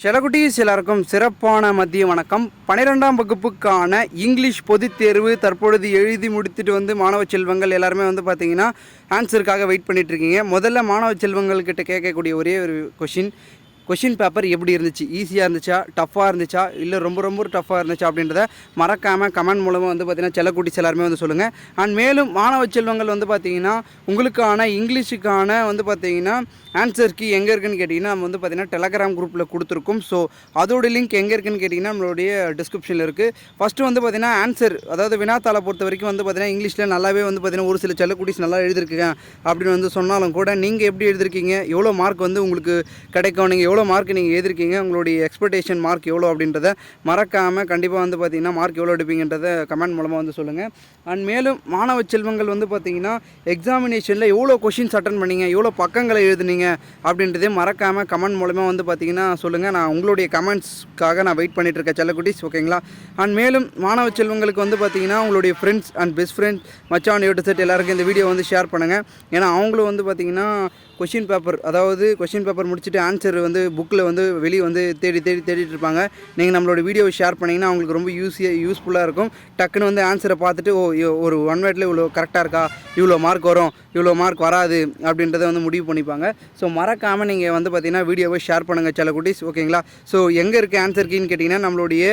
செலகுட்டீஸ் எல்லாருக்கும் சிறப்பான மதிய வணக்கம். 12ஆம் வகுப்புக்கான இங்கிலீஷ் பொதுத் தேர்வு தற்பொழுது எழுதி முடித்துட்டு மாணவ செல்வங்கள் எல்லாருமே பார்த்தீங்கன்னா ஆன்சருக்காக வெயிட் பண்ணிகிட்ருக்கீங்க. முதல்ல மாணவ செல்வங்கள்கிட்ட கேட்கக்கூடிய ஒரே ஒரு கொஷின் பேப்பர் எப்படி இருந்துச்சு? ஈஸியாக இருந்துச்சா, டஃப்பாக இருந்துச்சா, இல்லை ரொம்ப ரொம்ப டஃப்பாக இருந்துச்சா அப்படின்றத மறக்காமல் கமெண்ட் மூலமாக பார்த்தீங்கன்னா செல்லக்குட்டிஸ் எல்லாருமே சொல்லுங்கள். அண்ட் மேலும் மாணவ செல்வங்கள் பார்த்தீங்கன்னா உங்களுக்கான இங்கிலீஷுக்கான பார்த்தீங்கன்னா ஆன்சர் கீ எங்கே இருக்குன்னு கேட்டிங்கன்னா நம்ம பார்த்தீங்கன்னா டெலகிராம் குரூப்பில் கொடுத்துருக்கோம். ஸோ அதோட லிங்க் எங்கே இருக்குன்னு கேட்டிங்கன்னா நம்மளுடைய டிஸ்கிரிப்ஷனில் இருக்குது. ஃபஸ்ட்டு பார்த்தீங்கன்னா ஆன்சர், அதாவது வினாத்தாளை பொறுத்த வரைக்கும் பார்த்தீங்கன்னா இங்கிலீஷில் நல்லாவே பார்த்தீங்கன்னா ஒரு சில செல்லக்குட்டிஸ் நல்லா எழுதிருக்கீங்க அப்படின்னு சொன்னாலும் கூட நீங்கள் எப்படி எழுதிருக்கீங்க, எவ்வளோ மார்க் உங்களுக்கு கிடைக்கும், நீங்கள் எவ்வளோ மார்க் நீங்கள் எழுதிருக்கீங்க, உங்களுடைய எக்ஸ்பெக்டேஷன் மார்க் எவ்வளோ அப்படின்றத மறக்காமல் கண்டிப்பாக பார்த்தீங்கன்னா மார்க் எவ்வளோ எடுப்பீங்கன்றதை கமெண்ட் மூலமாக சொல்லுங்கள். அண்ட் மேலும் மாணவ செல்வங்கள் பார்த்தீங்கன்னா எக்ஸாமினேஷனில் எவ்வளோ கொஷின்ஸ் அட்டன் பண்ணீங்க, எவ்வளோ பக்கங்களை எழுதுனீங்க அப்படின்றதே மறக்காமல் கமெண்ட் மூலமாக பார்த்தீங்கன்னா சொல்லுங்கள். நான் உங்களுடைய கமெண்ட்ஸ்க்காக நான் வெயிட் பண்ணிகிட்ருக்கேன் செல்லக்குட்டிஸ், ஓகேங்களா? அண்ட் மேலும் மாணவ செல்வங்களுக்கு பார்த்தீங்கன்னா உங்களுடைய ஃப்ரெண்ட்ஸ் அண்ட் பெஸ்ட் ஃப்ரெண்ட்ஸ் மச்சான் யூடியூப் செட் எல்லாருக்கும் இந்த வீடியோ ஷேர் பண்ணுங்கள். ஏன்னா அவங்களும் பார்த்தீங்கன்னா கொஷின் பேப்பர் முடிச்சுட்டு ஆன்சர் புக்கில் வெளியே தேடிட்டு இருப்பாங்க. நீங்கள் நம்மளோட வீடியோவை ஷேர் பண்ணிங்கன்னா அவங்களுக்கு ரொம்ப யூஸ்ஃபுல்லாக இருக்கும். டக்குன்னு ஆன்சரை பார்த்துட்டு ஒரு ஒன் வேர்டில் இவ்வளோ கரெக்டாக இருக்கா, இவ்வளோ மார்க் வரும், இவ்வளோ மார்க் வராது அப்படின்றத முடிவு பண்ணிப்பாங்க. ஸோ மறக்காமல் நீங்கள் பார்த்தீங்கன்னா வீடியோவை ஷேர் பண்ணுங்கள் செல்லக்குட்டீஸ், ஓகேங்களா? ஸோ எங்கே இருக்குது ஆன்சர் கீன்னு கேட்டிங்கன்னா நம்மளுடைய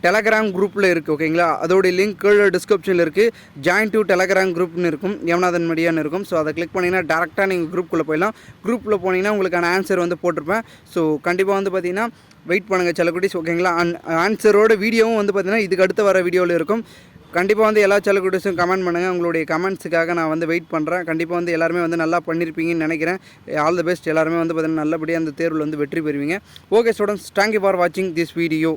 டெலகிராம் குரூப்பில் இருக்குது, ஓகேங்களா? அதோடைய லிங்க் கீழே டிஸ்கிரிப்ஷனில் இருக்குது. ஜாயின் டு டெலகிராம் குரூப்னு இருக்கும், யமுனாதன் மீடியான்னு இருக்கும். ஸோ அதை கிளிக் பண்ணிங்கன்னா டேரெக்டாக நீங்கள் குரூப்புக்குள்ளே போயிடலாம். குரூப்பில் போனீங்கன்னா உங்களுக்கான ஆன்சர் போட்டிருப்பேன். ஸோ கண்டிப்பாக பார்த்தீங்கன்னா வெயிட் பண்ணுங்கள் செல்லக்குட்டீஸ், ஓகேங்களா? ஆன்சரோட வீடியோவும் பார்த்தீங்கன்னா இதுக்கு அடுத்து வர வீடியோவில் இருக்கும். கண்டிப்பாக எல்லா செல்லக்குட்டீஸும் கமெண்ட் பண்ணுங்கள். உங்களுடைய கமெண்ட்ஸுக்காக நான் வெயிட் பண்ணுறேன். கண்டிப்பாக எல்லாருமே நல்லா பண்ணியிருப்பீங்கன்னு நினைக்கிறேன். All the best. எல்லாருமே பார்த்தீங்கன்னா நல்லபடியாக அந்த தேர்வில் வெற்றி பெறுவீங்க. ஓகே ஸ்டூடெண்ட்ஸ், தேங்க்யூ ஃபார் வாட்சிங் திஸ் வீடியோ.